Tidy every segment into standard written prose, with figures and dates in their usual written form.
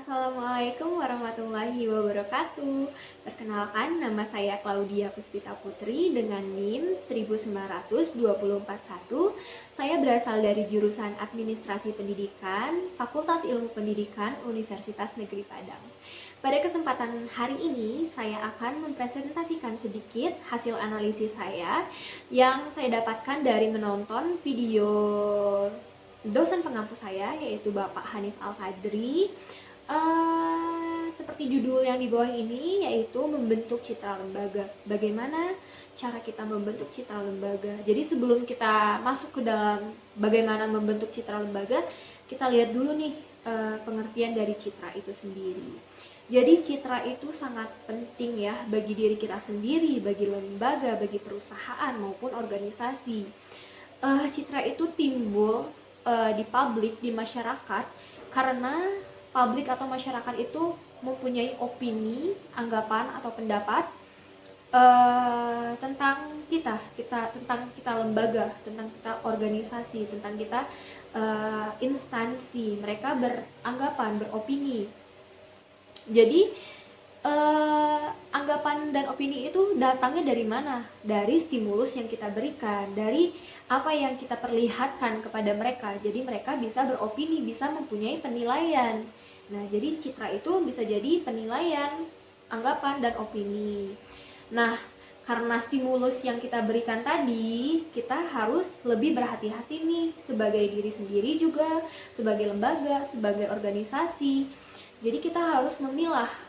Assalamualaikum warahmatullahi wabarakatuh. Perkenalkan, nama saya Claudia Puspita Putri dengan NIM 19241. Saya berasal dari jurusan Administrasi Pendidikan, Fakultas Ilmu Pendidikan, Universitas Negeri Padang. Pada kesempatan hari ini, saya akan mempresentasikan sedikit hasil analisis saya yang saya dapatkan dari menonton video dosen pengampu saya, yaitu Bapak Hanif Al-Qadri. Seperti judul yang di bawah ini, yaitu membentuk citra lembaga. Bagaimana cara kita membentuk citra lembaga? Jadi sebelum kita masuk ke dalam bagaimana membentuk citra lembaga, kita lihat dulu nih pengertian dari citra itu sendiri. Jadi citra itu sangat penting ya bagi diri kita sendiri, bagi lembaga, bagi perusahaan maupun organisasi. Citra itu timbul di publik, di masyarakat, karena publik atau masyarakat itu mempunyai opini, anggapan atau pendapat tentang tentang kita lembaga, tentang kita organisasi, tentang kita instansi. Mereka beranggapan, beropini. Jadi anggapan dan opini itu datangnya dari mana? Dari stimulus yang kita berikan, dari apa yang kita perlihatkan kepada mereka. Jadi mereka bisa beropini, bisa mempunyai penilaian. Nah, jadi citra itu bisa jadi penilaian, anggapan, dan opini. Nah, karena stimulus yang kita berikan tadi, kita harus lebih berhati-hati nih sebagai diri sendiri juga, sebagai lembaga, sebagai organisasi. Jadi kita harus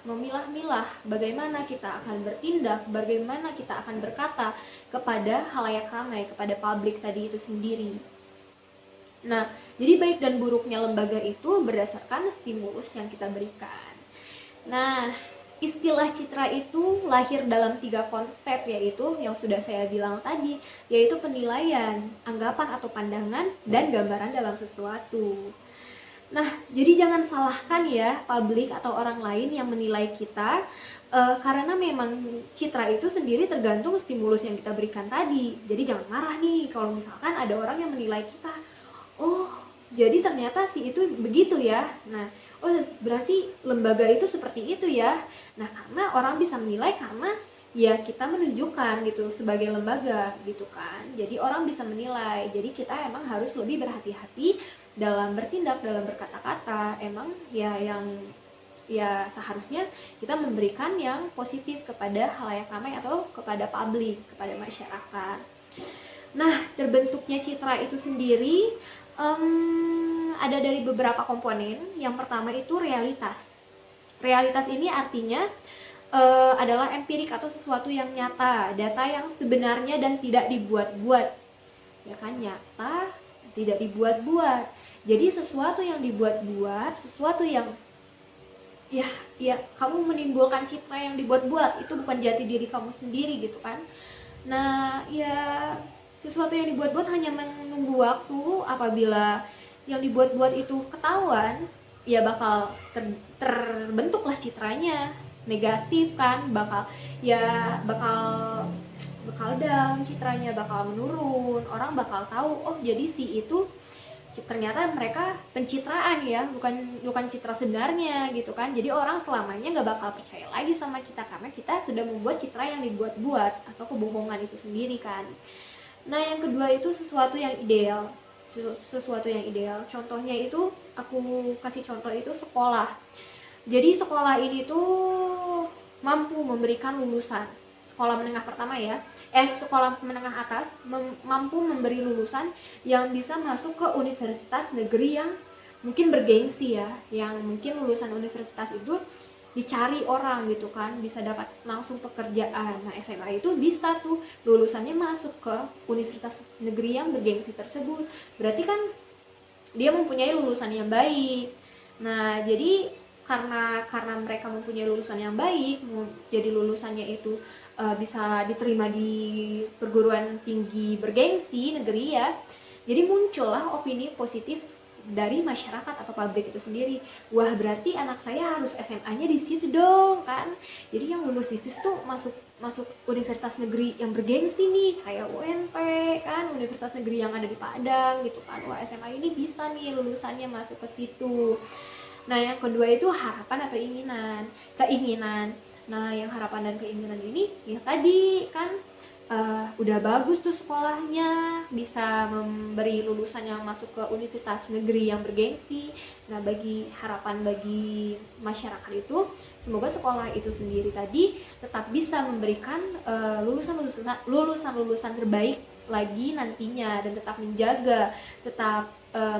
memilah-milah bagaimana kita akan bertindak, bagaimana kita akan berkata kepada khalayak ramai, kepada publik tadi itu sendiri. Nah, jadi baik dan buruknya lembaga itu berdasarkan stimulus yang kita berikan. Nah, istilah citra itu lahir dalam 3 konsep, yaitu yang sudah saya bilang tadi, yaitu penilaian, anggapan atau pandangan, dan gambaran dalam sesuatu. Nah, jadi jangan salahkan ya publik atau orang lain yang menilai kita, karena memang citra itu sendiri tergantung stimulus yang kita berikan tadi. Jadi jangan marah nih kalau misalkan ada orang yang menilai kita, oh jadi ternyata si itu begitu ya. Nah, oh berarti lembaga itu seperti itu ya. Nah, karena orang bisa menilai karena ya kita menunjukkan gitu sebagai lembaga gitu kan. Jadi orang bisa menilai. Jadi kita emang harus lebih berhati-hati dalam bertindak, dalam berkata-kata. Emang ya ya seharusnya kita memberikan yang positif kepada khalayak ramai atau kepada publik, kepada masyarakat. Nah, terbentuknya citra itu sendiri ada dari beberapa komponen. Yang pertama itu realitas. Realitas ini artinya adalah empirik atau sesuatu yang nyata, data yang sebenarnya dan tidak dibuat-buat. Ya kan, nyata, tidak dibuat-buat. Jadi sesuatu yang dibuat-buat, sesuatu yang ya kamu menimbulkan citra yang dibuat-buat, itu bukan jati diri kamu sendiri gitu kan. Nah, ya sesuatu yang dibuat-buat hanya menunggu waktu. Apabila yang dibuat-buat itu ketahuan, ya bakal terbentuklah citranya negatif kan, bakal down, citranya bakal menurun. Orang bakal tahu, oh jadi si itu ternyata mereka pencitraan ya, bukan citra sebenarnya gitu kan. Jadi orang selamanya nggak bakal percaya lagi sama kita karena kita sudah membuat citra yang dibuat-buat atau kebohongan itu sendiri kan. Nah, yang kedua itu sesuatu yang ideal. Sesuatu yang ideal. Contohnya itu, aku kasih contoh itu sekolah. Jadi sekolah ini tuh mampu memberikan lulusan. Sekolah menengah pertama ya. Sekolah menengah atas mampu memberi lulusan yang bisa masuk ke universitas negeri yang mungkin bergengsi ya. Yang mungkin lulusan universitas itu dicari orang gitu kan, bisa dapat langsung pekerjaan. Nah, SMA itu bisa tuh lulusannya masuk ke universitas negeri yang bergengsi tersebut. Berarti kan dia mempunyai lulusan yang baik. Nah, jadi karena mereka mempunyai lulusan yang baik, jadi lulusannya itu bisa diterima di perguruan tinggi bergengsi negeri ya. Jadi muncullah opini positif dari masyarakat atau publik itu sendiri. Wah, berarti anak saya harus SMA-nya di situ dong kan. Jadi yang lulus itu tuh masuk universitas negeri yang bergengsi nih, kayak UNP kan, universitas negeri yang ada di Padang gitu kan. Wah, SMA ini bisa nih lulusannya masuk ke situ. Nah, yang kedua itu harapan atau keinginan. Nah, yang harapan dan keinginan ini ya tadi kan udah bagus tuh sekolahnya, bisa memberi lulusan yang masuk ke universitas negeri yang bergengsi. Nah, bagi harapan bagi masyarakat itu, semoga sekolah itu sendiri tadi tetap bisa memberikan lulusan-lulusan terbaik lagi nantinya, dan tetap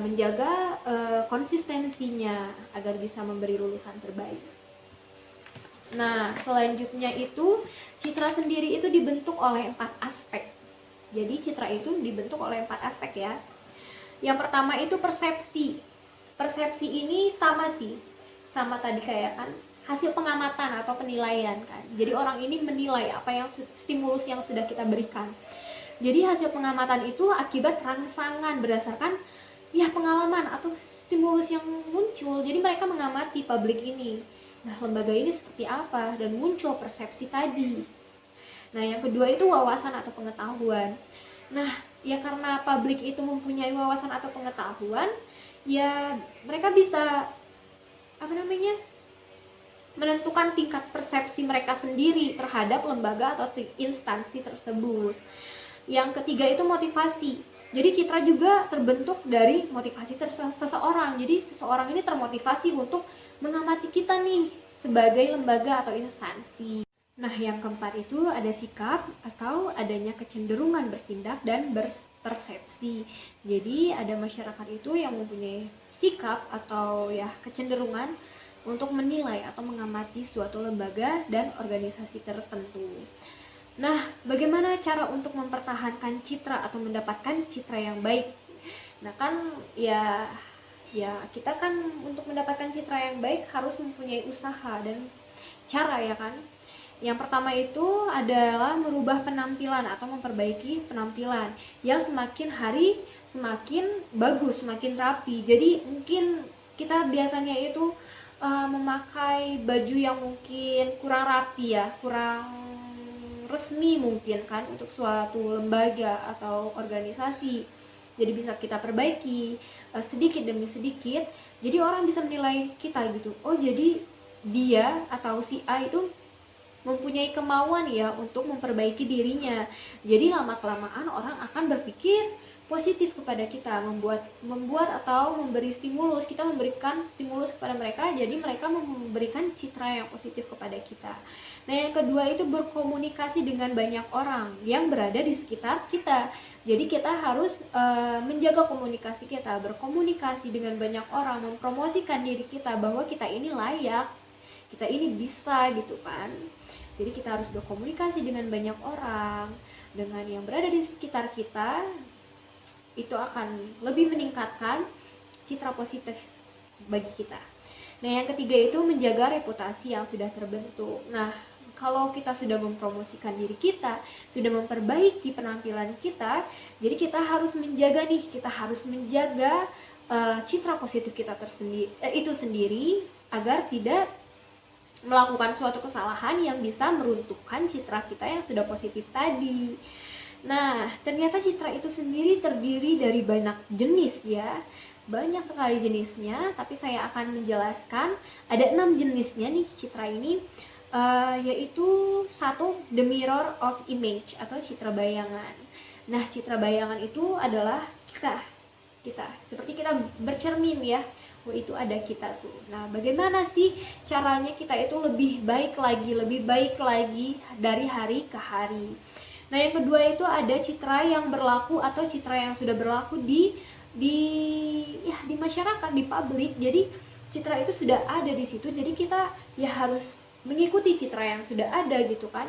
menjaga konsistensinya agar bisa memberi lulusan terbaik. Nah, selanjutnya itu citra sendiri itu dibentuk oleh 4 aspek. Jadi citra itu dibentuk oleh 4 aspek ya. Yang pertama itu persepsi. Persepsi ini sama tadi kayak kan hasil pengamatan atau penilaian kan. Jadi orang ini menilai apa yang stimulus yang sudah kita berikan. Jadi hasil pengamatan itu akibat rangsangan berdasarkan ya pengalaman atau stimulus yang muncul. Jadi mereka mengamati publik ini. Nah, lembaga ini seperti apa, dan muncul persepsi tadi. Nah, yang kedua itu wawasan atau pengetahuan. Nah, ya karena publik itu mempunyai wawasan atau pengetahuan, ya mereka bisa menentukan tingkat persepsi mereka sendiri terhadap lembaga atau instansi tersebut. Yang ketiga itu motivasi. Jadi citra juga terbentuk dari motivasi seseorang. Jadi seseorang ini termotivasi untuk mengamati kita nih sebagai lembaga atau instansi. Nah, yang keempat itu ada sikap atau adanya kecenderungan bertindak dan berpersepsi. Jadi ada masyarakat itu yang mempunyai sikap atau ya kecenderungan untuk menilai atau mengamati suatu lembaga dan organisasi tertentu. Nah, bagaimana cara untuk mempertahankan citra atau mendapatkan citra yang baik? Nah, kan ya kita kan untuk mendapatkan citra yang baik harus mempunyai usaha dan cara ya kan. Yang pertama itu adalah merubah penampilan atau memperbaiki penampilan yang semakin hari semakin bagus, semakin rapi. Jadi mungkin kita biasanya itu memakai baju yang mungkin kurang rapi ya, kurang resmi mungkin kan untuk suatu lembaga atau organisasi. Jadi bisa kita perbaiki sedikit demi sedikit. Jadi orang bisa menilai kita gitu. Oh, jadi dia atau si A itu mempunyai kemauan ya untuk memperbaiki dirinya. Jadi lama-kelamaan orang akan berpikir positif kepada kita, membuat atau memberi stimulus. Kita memberikan stimulus kepada mereka, jadi mereka memberikan citra yang positif kepada kita. Nah, yang kedua itu berkomunikasi dengan banyak orang yang berada di sekitar kita. Jadi kita harus menjaga komunikasi kita, berkomunikasi dengan banyak orang, mempromosikan diri kita bahwa kita ini layak, kita ini bisa gitu kan. Jadi kita harus berkomunikasi dengan banyak orang, dengan yang berada di sekitar kita. Itu akan lebih meningkatkan citra positif bagi kita. Nah, yang ketiga itu menjaga reputasi yang sudah terbentuk. Nah, kalau kita sudah mempromosikan diri kita, sudah memperbaiki penampilan kita, jadi kita harus menjaga citra positif kita itu sendiri agar tidak melakukan suatu kesalahan yang bisa meruntuhkan citra kita yang sudah positif tadi. Nah, ternyata citra itu sendiri terdiri dari banyak jenis ya. Banyak sekali jenisnya, tapi saya akan menjelaskan ada 6 jenisnya nih citra ini, yaitu 1, the mirror of image atau citra bayangan. Nah, citra bayangan itu adalah kita seperti kita bercermin ya. Oh, itu ada kita tuh. Nah, bagaimana sih caranya kita itu lebih baik lagi dari hari ke hari? Nah, yang kedua itu ada citra yang berlaku atau citra yang sudah berlaku di masyarakat, di publik. Jadi citra itu sudah ada di situ. Jadi kita ya harus mengikuti citra yang sudah ada gitu kan.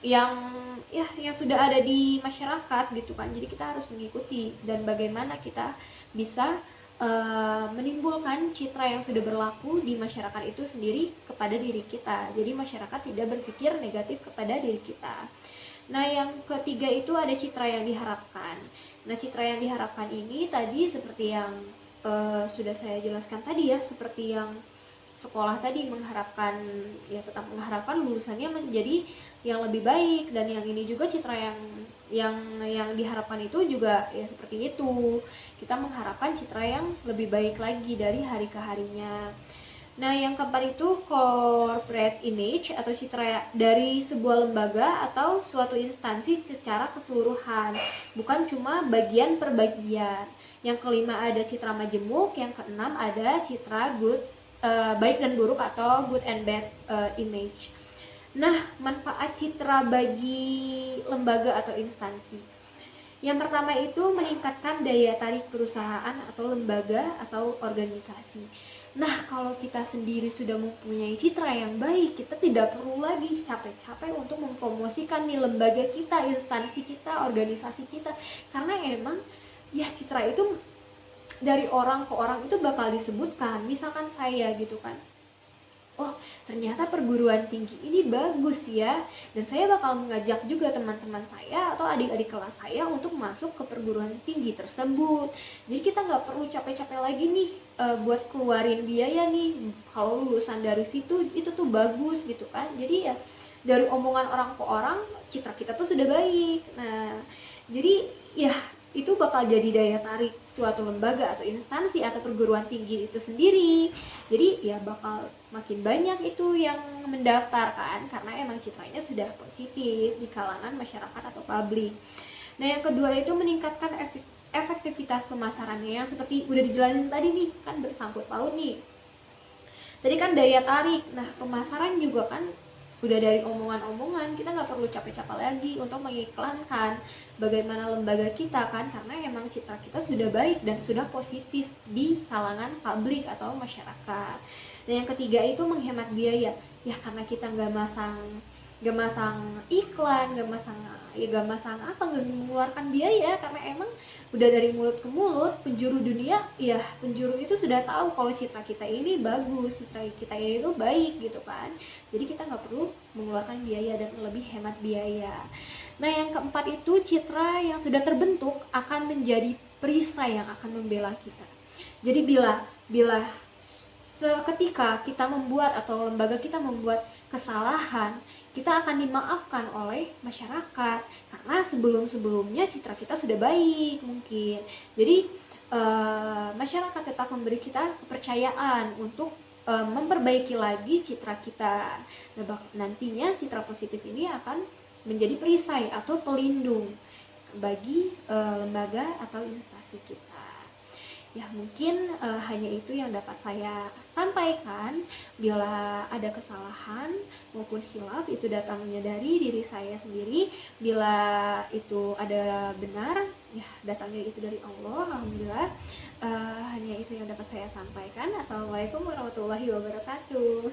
Yang sudah ada di masyarakat gitu kan. Jadi kita harus mengikuti, dan bagaimana kita bisa menimbulkan citra yang sudah berlaku di masyarakat itu sendiri kepada diri kita. Jadi masyarakat tidak berpikir negatif kepada diri kita. Nah, yang ketiga itu ada citra yang diharapkan. Nah, citra yang diharapkan ini tadi seperti yang sudah saya jelaskan tadi ya, seperti yang sekolah tadi tetap mengharapkan lulusannya menjadi yang lebih baik, dan yang ini juga citra yang yang diharapkan itu juga ya seperti itu. Kita mengharapkan citra yang lebih baik lagi dari hari ke harinya. Nah, yang keempat itu corporate image atau citra dari sebuah lembaga atau suatu instansi secara keseluruhan, bukan cuma bagian per bagian. Yang kelima ada citra majemuk, yang keenam ada citra good, baik dan buruk atau good and bad image. Nah, manfaat citra bagi lembaga atau instansi. Yang pertama itu meningkatkan daya tarik perusahaan atau lembaga atau organisasi. Nah, kalau kita sendiri sudah mempunyai citra yang baik, kita tidak perlu lagi capek-capek untuk mempromosikan nih lembaga kita, instansi kita, organisasi kita. Karena emang ya citra itu dari orang ke orang itu bakal disebutkan. Misalkan saya gitu kan, oh ternyata perguruan tinggi ini bagus ya, dan saya bakal mengajak juga teman-teman saya atau adik-adik kelas saya untuk masuk ke perguruan tinggi tersebut. Jadi kita nggak perlu capek-capek lagi nih buat keluarin biaya nih, kalau lulusan dari situ itu tuh bagus gitu kan. Jadi ya dari omongan orang ke orang, citra kita tuh sudah baik. Nah, jadi ya itu bakal jadi daya tarik suatu lembaga atau instansi atau perguruan tinggi itu sendiri. Jadi ya bakal makin banyak itu yang mendaftar kan, karena emang citranya sudah positif di kalangan masyarakat atau publik. Nah, yang kedua itu meningkatkan efektivitas pemasarannya, yang seperti udah dijelasin tadi nih, kan bersangkut paut nih. Tadi kan daya tarik, nah pemasaran juga kan udah dari omongan-omongan, kita nggak perlu capek-capek lagi untuk mengiklankan bagaimana lembaga kita kan, karena emang citra kita sudah baik dan sudah positif di kalangan publik atau masyarakat. Dan yang ketiga itu menghemat biaya, ya karena kita nggak masang iklan, nggak mengeluarkan biaya, karena emang udah dari mulut ke mulut, penjuru dunia ya, penjuru itu sudah tahu kalau citra kita ini bagus, citra kita ini tuh baik gitu kan. Jadi kita nggak perlu mengeluarkan biaya dan lebih hemat biaya. Nah, yang keempat itu citra yang sudah terbentuk akan menjadi perisai yang akan membela kita. Jadi bila seketika kita membuat atau lembaga kita membuat kesalahan, kita akan dimaafkan oleh masyarakat karena sebelum-sebelumnya citra kita sudah baik mungkin. Jadi masyarakat tetap memberi kita kepercayaan untuk memperbaiki lagi citra kita. Nantinya citra positif ini akan menjadi perisai atau pelindung bagi lembaga atau instansi kita. Ya mungkin hanya itu yang dapat saya sampaikan. Bila ada kesalahan maupun khilaf, itu datangnya dari diri saya sendiri. Bila itu ada benar, ya datangnya itu dari Allah. Alhamdulillah. Hanya itu yang dapat saya sampaikan. Assalamualaikum warahmatullahi wabarakatuh.